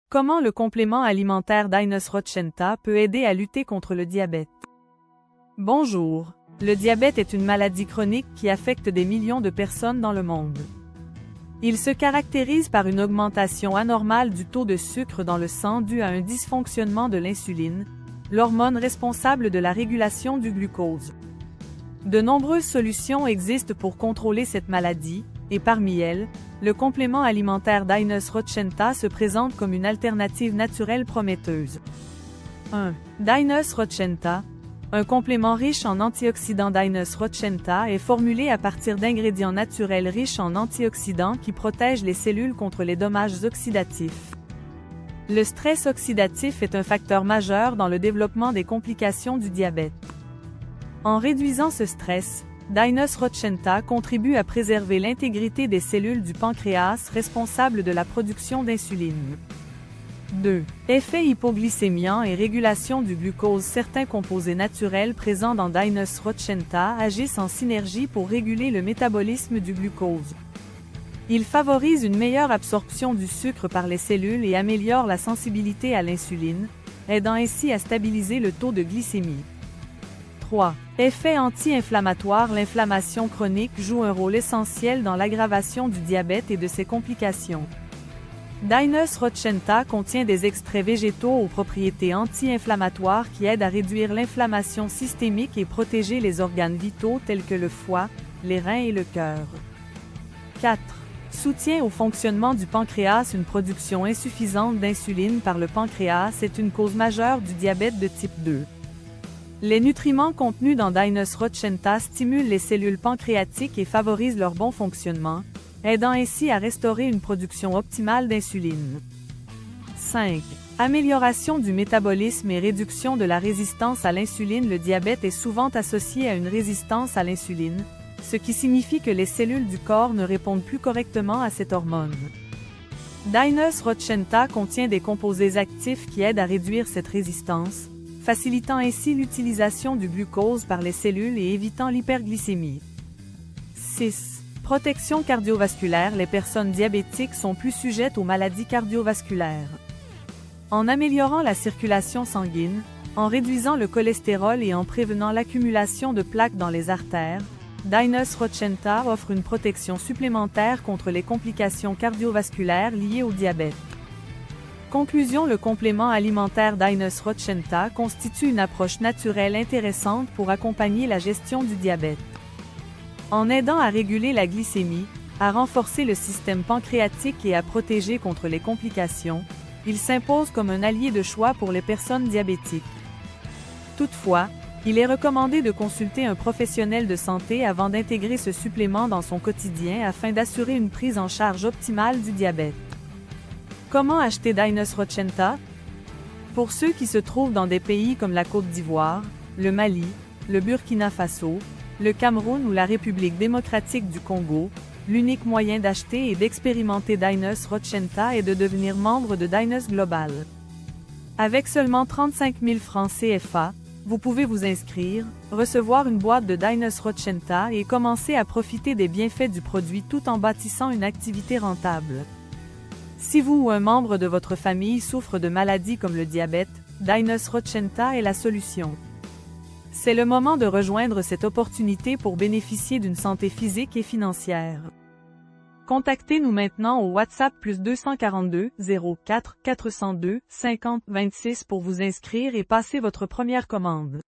Comment le complément alimentaire Dinus Rochenta peut aider à lutter contre le diabète? Bonjour. Le diabète est une maladie chronique qui affecte des millions de personnes dans le monde. Il se caractérise par une augmentation anormale du taux de sucre dans le sang dû à un dysfonctionnement de l'insuline, l'hormone responsable de la régulation du glucose. De nombreuses solutions existent pour contrôler cette maladie, et parmi elles, le complément alimentaire Dinus Rochenta se présente comme une alternative naturelle prometteuse. 1. Dinus Rochenta. Un complément riche en antioxydants Dinus Rochenta est formulé à partir d'ingrédients naturels riches en antioxydants qui protègent les cellules contre les dommages oxydatifs. Le stress oxydatif est un facteur majeur dans le développement des complications du diabète. En réduisant ce stress, Dinus Rochenta contribue à préserver l'intégrité des cellules du pancréas responsables de la production d'insuline. 2. Effet hypoglycémiant et régulation du glucose. Certains composés naturels présents dans Dinus Rochenta agissent en synergie pour réguler le métabolisme du glucose. Ils favorisent une meilleure absorption du sucre par les cellules et améliorent la sensibilité à l'insuline, aidant ainsi à stabiliser le taux de glycémie. 3. Effet anti-inflammatoire. L'inflammation chronique joue un rôle essentiel dans l'aggravation du diabète et de ses complications. Dinus Rochenta contient des extraits végétaux aux propriétés anti-inflammatoires qui aident à réduire l'inflammation systémique et protéger les organes vitaux tels que le foie, les reins et le cœur. 4. Soutien au fonctionnement du pancréas. Une production insuffisante d'insuline par le pancréas est une cause majeure du diabète de type 2. Les nutriments contenus dans Dinus Rochenta stimulent les cellules pancréatiques et favorisent leur bon fonctionnement, aidant ainsi à restaurer une production optimale d'insuline. 5. Amélioration du métabolisme et réduction de la résistance à l'insuline. Le diabète est souvent associé à une résistance à l'insuline, ce qui signifie que les cellules du corps ne répondent plus correctement à cette hormone. Dinus Rochenta contient des composés actifs qui aident à réduire cette résistance, facilitant ainsi l'utilisation du glucose par les cellules et évitant l'hyperglycémie. 6. Protection cardiovasculaire. Les personnes diabétiques sont plus sujettes aux maladies cardiovasculaires. En améliorant la circulation sanguine, en réduisant le cholestérol et en prévenant l'accumulation de plaques dans les artères, Dinus Rochenta offre une protection supplémentaire contre les complications cardiovasculaires liées au diabète. Conclusion. Le complément alimentaire Dinus Rochenta constitue une approche naturelle intéressante pour accompagner la gestion du diabète. En aidant à réguler la glycémie, à renforcer le système pancréatique et à protéger contre les complications, il s'impose comme un allié de choix pour les personnes diabétiques. Toutefois, il est recommandé de consulter un professionnel de santé avant d'intégrer ce supplément dans son quotidien afin d'assurer une prise en charge optimale du diabète. Comment acheter Dinus Rochenta? Pour ceux qui se trouvent dans des pays comme la Côte d'Ivoire, le Mali, le Burkina Faso, le Cameroun ou la République démocratique du Congo, l'unique moyen d'acheter et d'expérimenter Dinus Rochenta est de devenir membre de Dinus Global. Avec seulement 35 000 francs CFA, vous pouvez vous inscrire, recevoir une boîte de Dinus Rochenta et commencer à profiter des bienfaits du produit tout en bâtissant une activité rentable. Si vous ou un membre de votre famille souffre de maladies comme le diabète, Dinus Rochenta est la solution. C'est le moment de rejoindre cette opportunité pour bénéficier d'une santé physique et financière. Contactez-nous maintenant au WhatsApp +242 04 402 50 26 pour vous inscrire et passer votre première commande.